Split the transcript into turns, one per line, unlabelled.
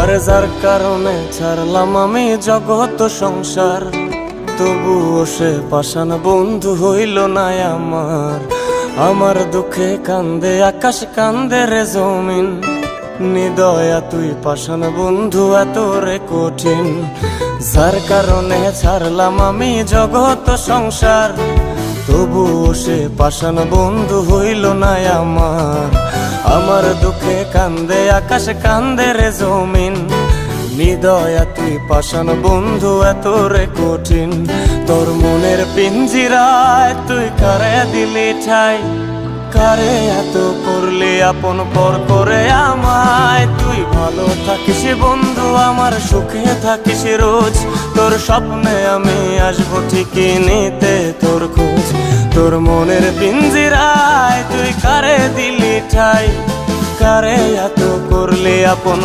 আরে যার কারণে ছাড়লাম আমি জগৎ সংসার, তবুও সে পাষাণ বন্ধু হইল না আমার। আমার দুঃখে কান্দে আকাশ, কান্দে রে জমিন, নিদয়া তুই পাষাণ বন্ধু এত রে কঠিন। যার কারণে ছাড়লাম আমি জগৎ সংসার, তবুও সে পাষাণ বন্ধু হইল না আমার। আমার দুঃখে কান্দে আকাশ, কান্দে রে জমিন, নিদয়া তুই পাষাণ বন্ধু এত রে কঠিন। তোর মনের পিঞ্জিরায় তুই কারে দিলি ঠাই, কারে এত করলি আপন পর করে আমায়। তুই ভালো থাকিস বন্ধু আমার, সুখে থাকিস রোজ, তোর স্বপ্নে আমি আসবো ঠিকই নিতে তোর খোঁজ। তোর মনের পিঞ্জিরায় তুই কারে দিলি ঠাই, কারে এত করলি আপন